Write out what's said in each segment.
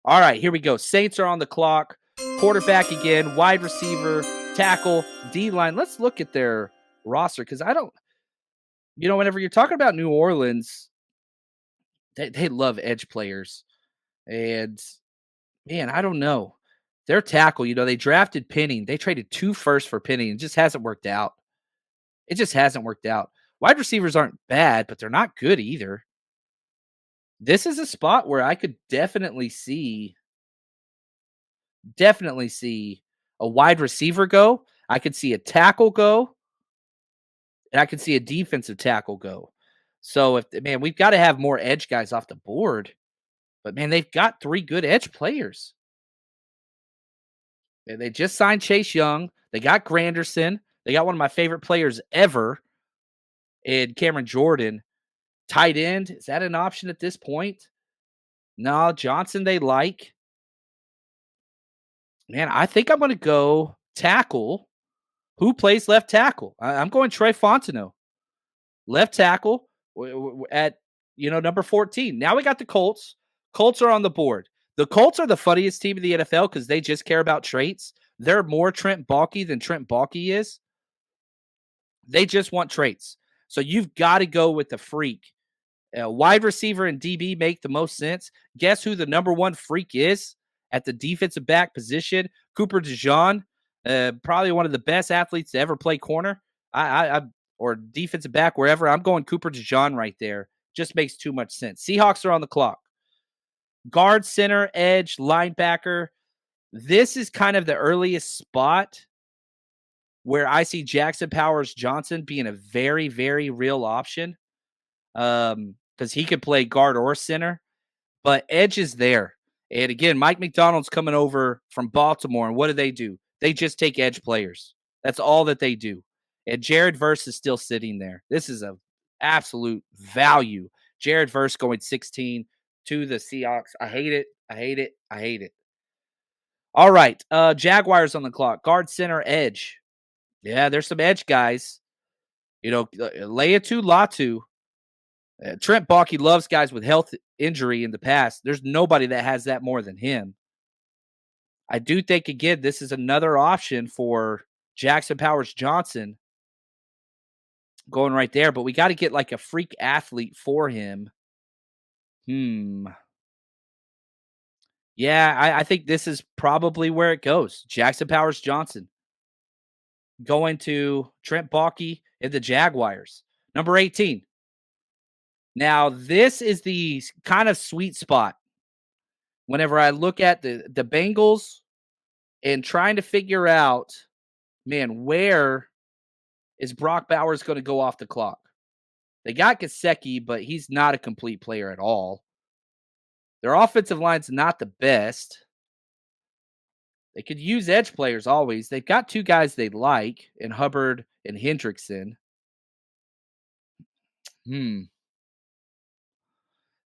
All right, here we go. Saints are on the clock. Quarterback again, wide receiver, tackle, D line. Let's look at their roster because I don't, whenever you're talking about New Orleans, they love edge players. And man, I don't know. Their tackle, they drafted Penning. They traded 2 firsts for Penning. It just hasn't worked out. It just hasn't worked out. Wide receivers aren't bad, but they're not good either. This is a spot where I could definitely see a wide receiver go. I could see a tackle go, and I could see a defensive tackle go. So we've got to have more edge guys off the board. But man, they've got 3 good edge players. And they just signed Chase Young. They got Granderson. They got one of my favorite players ever in Cameron Jordan. Tight end, is that an option at this point? No, Johnson they like. Man, I think I'm going to go tackle. Who plays left tackle? I'm going Trey Fontenot. Left tackle at number 14. Now we got the Colts. Colts are on the board. The Colts are the funniest team in the NFL because they just care about traits. They're more Trent Baalke than Trent Baalke is. They just want traits. So you've got to go with the freak. Wide receiver and DB make the most sense. Guess who the number 1 freak is at the defensive back position? Cooper DeJean, probably one of the best athletes to ever play corner. Or defensive back, wherever. I'm going Cooper DeJean right there. Just makes too much sense. Seahawks are on the clock. Guard, center, edge, linebacker. This is kind of the earliest spot where I see Jackson Powers Johnson being a very, very real option. Because he could play guard or center, but edge is there. And again, Mike McDonald's coming over from Baltimore, and what do? They just take edge players. That's all that they do. And Jared Verse is still sitting there. This is a absolute value. Jared Verse going 16 to the Seahawks. I hate it. I hate it. I hate it. All right. Jaguars on the clock. Guard, center, edge. Yeah, there's some edge guys. Leatu Latu. Trent Baalke loves guys with health injury in the past. There's nobody that has that more than him. I do think, again, this is another option for Jackson Powers Johnson going right there, but we got to get like a freak athlete for him. Yeah, I think this is probably where it goes. Jackson Powers Johnson going to Trent Baalke and the Jaguars. Number 18. Now, this is the kind of sweet spot whenever I look at the Bengals and trying to figure out, man, where is Brock Bowers going to go off the clock? They got Gesicki, but he's not a complete player at all. Their offensive line's not the best. They could use edge players always. They've got 2 guys they like in Hubbard and Hendrickson.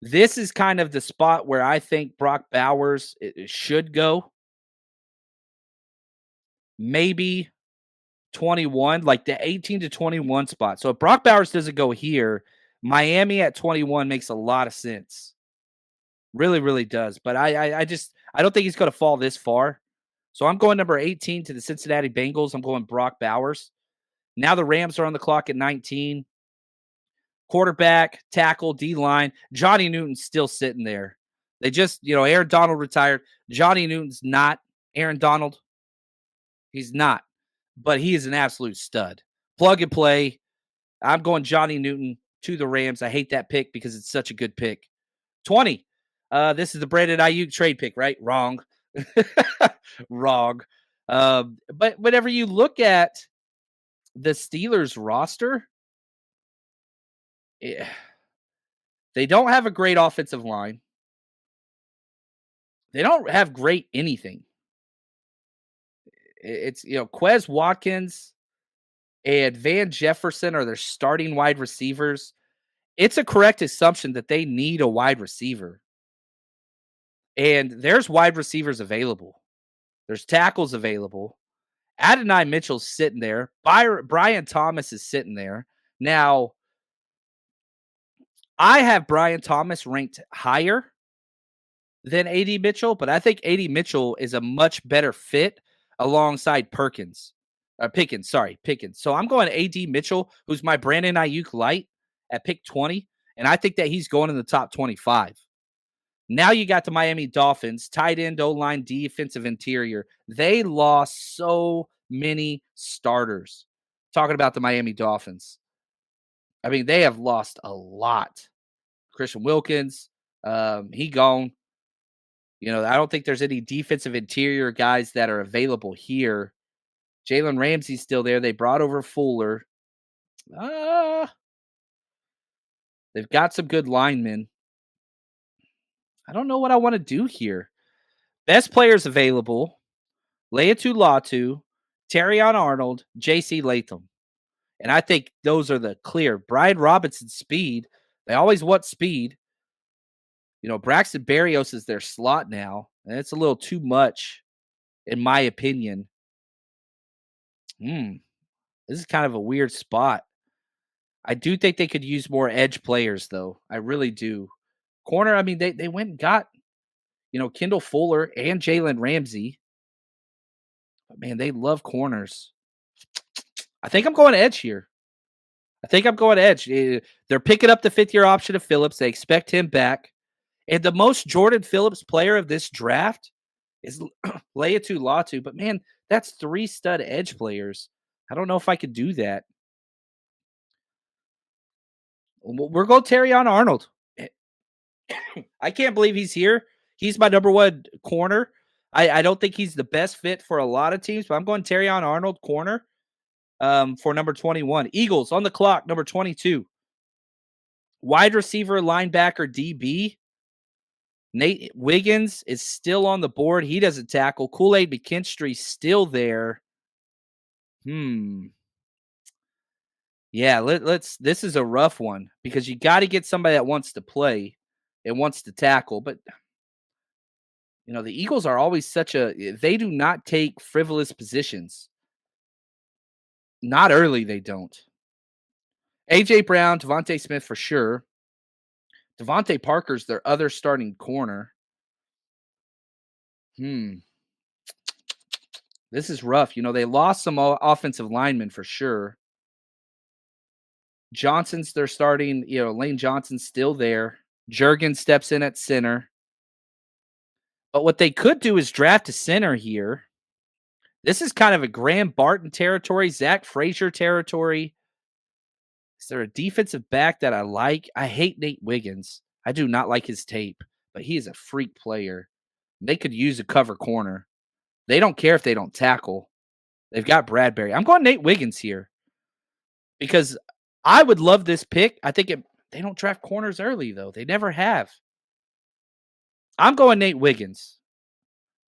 This is kind of the spot where I think Brock Bowers should go. Maybe 21, like the 18 to 21 spot. So if Brock Bowers doesn't go here, Miami at 21 makes a lot of sense. Really, really does. But I don't think he's going to fall this far. So I'm going number 18 to the Cincinnati Bengals. I'm going Brock Bowers. Now the Rams are on the clock at 19. Quarterback, tackle, D-line. Johnny Newton's still sitting there. They just, Aaron Donald retired. Johnny Newton's not Aaron Donald. He's not. But he is an absolute stud. Plug and play. I'm going Johnny Newton to the Rams. I hate that pick because it's such a good pick. 20. This is the Brandon Ayuk trade pick, right? Wrong. Wrong. But whenever you look at the Steelers roster, they don't have a great offensive line. They don't have great anything. It's, Quez Watkins and Van Jefferson are their starting wide receivers. It's a correct assumption that they need a wide receiver. And there's wide receivers available. There's tackles available. Adonai Mitchell's sitting there. Brian Thomas is sitting there. Now, I have Brian Thomas ranked higher than AD Mitchell, but I think AD Mitchell is a much better fit alongside Pickens, sorry, Pickens. So I'm going AD Mitchell, who's my Brandon Ayuk light at pick 20, and I think that he's going in the top 25. Now you got the Miami Dolphins, tight end, O-line, defensive interior. They lost so many starters. Talking about the Miami Dolphins. I mean, they have lost a lot. Christian Wilkins, he gone. I don't think there's any defensive interior guys that are available here. Jalen Ramsey's still there. They brought over Fuller. Uh, they've got some good linemen. I don't know what I want to do here. Best players available: Leatu Latu, Terrion Arnold, J.C. Latham. And I think those are the clear. Brian Robinson's speed. They always want speed. Braxton Berrios is their slot now, and it's a little too much, in my opinion. This is kind of a weird spot. I do think they could use more edge players, though. I really do. Corner, I mean, they went and got, Kendall Fuller and Jalen Ramsey. But man, they love corners. I think I'm going edge here. They're picking up the fifth-year option of Phillips. They expect him back. And the most Jordan Phillips player of this draft is Leatu Latu. But man, that's 3 stud edge players. I don't know if I could do that. We're going Terrion Arnold. I can't believe he's here. He's my number 1 corner. I don't think he's the best fit for a lot of teams, but I'm going Terrion Arnold corner for number 21. Eagles on the clock, number 22. Wide receiver, linebacker, DB. Nate Wiggins is still on the board. He doesn't tackle. Kool-Aid McKinstry still there. Yeah, let's. This is a rough one because you got to get somebody that wants to play and wants to tackle. But the Eagles are always they do not take frivolous positions. Not early, they don't. AJ Brown, Devontae Smith for sure. Devontae Parker's their other starting corner. This is rough. They lost some offensive linemen for sure. Johnson's their starting, Lane Johnson's still there. Juergen steps in at center. But what they could do is draft a center here. This is kind of a Graham Barton territory, Zach Frazier territory. Is there a defensive back that I like? I hate Nate Wiggins. I do not like his tape, but he is a freak player. They could use a cover corner. They don't care if they don't tackle. They've got Bradbury. I'm going Nate Wiggins here because I would love this pick. I think they don't draft corners early, though. They never have. I'm going Nate Wiggins.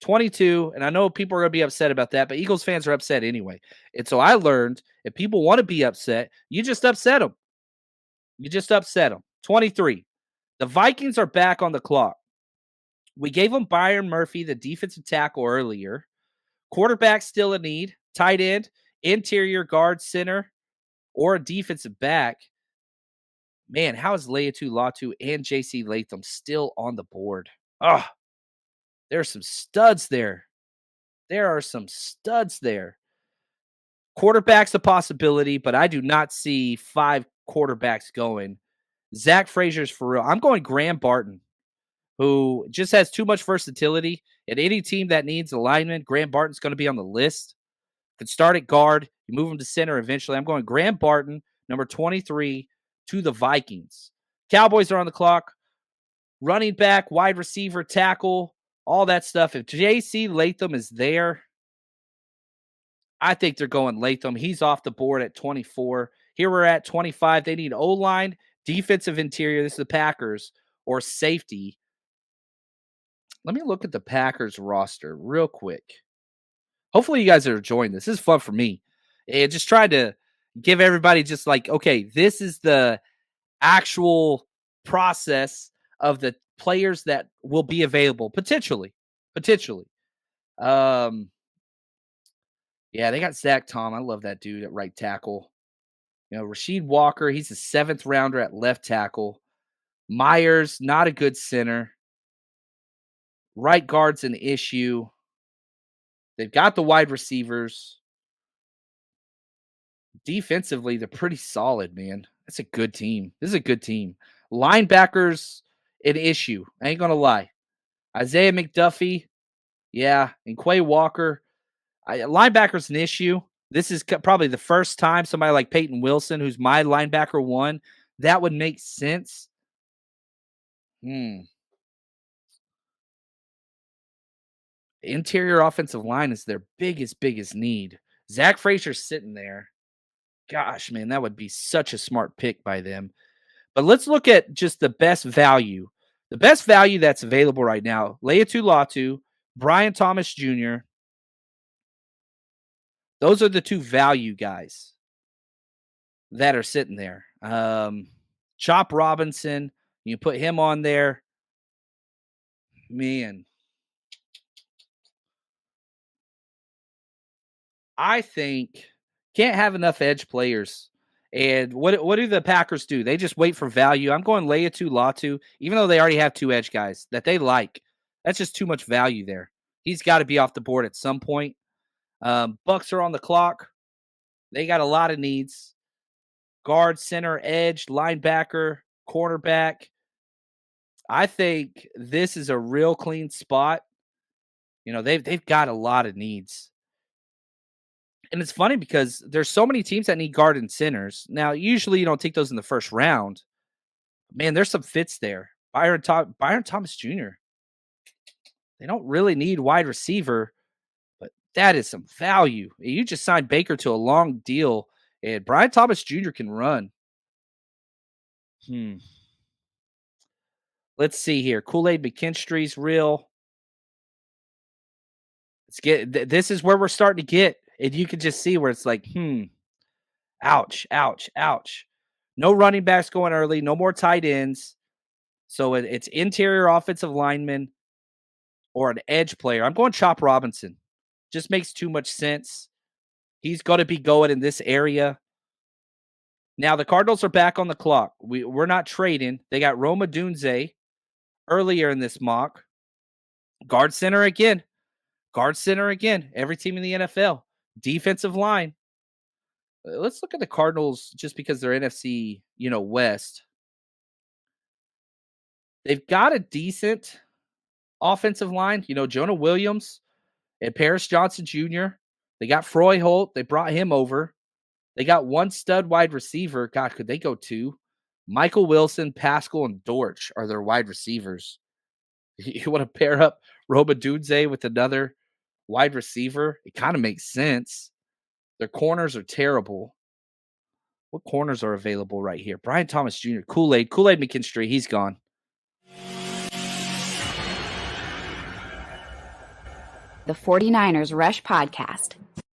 22, and I know people are going to be upset about that, but Eagles fans are upset anyway. And so I learned if people want to be upset, you just upset them. 23. The Vikings are back on the clock. We gave them Byron Murphy, the defensive tackle, earlier. Quarterback still a need. Tight end, interior guard, center, or a defensive back. Man, how is Leatu Latu and J.C. Latham still on the board? There's some studs there. Quarterback's a possibility, but I do not see 5 quarterbacks going. Zach Frazier's for real. I'm going Graham Barton, who just has too much versatility. And any team that needs a lineman, Graham Barton's going to be on the list. Could start at guard. You move him to center eventually. I'm going Graham Barton, number 23, to the Vikings. Cowboys are on the clock. Running back, wide receiver, tackle, all that stuff. If J.C. Latham is there, I think they're going Latham. He's off the board at 24. Here we're at 25. They need O-line, defensive interior. This is the Packers, or safety. Let me look at the Packers roster real quick. Hopefully you guys are enjoying this. This is fun for me. And just trying to give everybody just like, okay, this is the actual process of the players that will be available potentially. Yeah, they got Zach Tom. I love that dude at right tackle. Rasheed Walker, he's a 7th rounder at left tackle. Myers, not a good center. Right guard's an issue. They've got the wide receivers. Defensively, they're pretty solid, man. That's a good team. This is a good team. Linebackers, an issue. I ain't gonna lie. Isaiah McDuffie, yeah, and Quay Walker. Linebacker's an issue. This is probably the first time somebody like Peyton Wilson, who's my linebacker one, that would make sense. Interior offensive line is their biggest need. Zach Frazier's sitting there. Gosh, man, that would be such a smart pick by them. But let's look at just the best value. The best value that's available right now, Leatu Latu, Brian Thomas Jr. Those are the two value guys that are sitting there. Chop Robinson, you put him on there. Man, I think can't have enough edge players. And what do the Packers do? They just wait for value. I'm going Leatu Latu, even though they already have two edge guys that they like. That's just too much value there. He's got to be off the board at some point. Bucks are on the clock. They got a lot of needs. Guard, center, edge, linebacker, cornerback. I think this is a real clean spot. You know, they've got a lot of needs. And it's funny because there's so many teams that need guard and centers. Now, usually you don't take those in the first round. Man, there's some fits there. Byron Thomas Jr. They don't really need wide receiver, but that is some value. You just signed Baker to a long deal, and Brian Thomas Jr. can run. Let's see here. Kool-Aid McKinstry's real. Let's get. This is where we're starting to get, and you can just see where it's like, ouch, ouch, ouch. No running backs going early. No more tight ends. So it's interior offensive lineman or an edge player. I'm going Chop Robinson. Just makes too much sense. He's got to be going in this area. Now, the Cardinals are back on the clock. We're not trading. They got Roma Dunze earlier in this mock. Guard center again. Every team in the NFL. Defensive line. Let's look at the Cardinals just because they're NFC, West. They've got a decent offensive line. Jonah Williams and Paris Johnson Jr. They got Froy Holt. They brought him over. They got one stud wide receiver. God, could they go two? Michael Wilson, Pascal, and Dortch are their wide receivers. You want to pair up Roma Dunze with another wide receiver? It kind of makes sense. Their corners are terrible. What corners are available right here? Brian Thomas Jr., Kool-Aid McKinstry, he's gone. The 49ers Rush Podcast.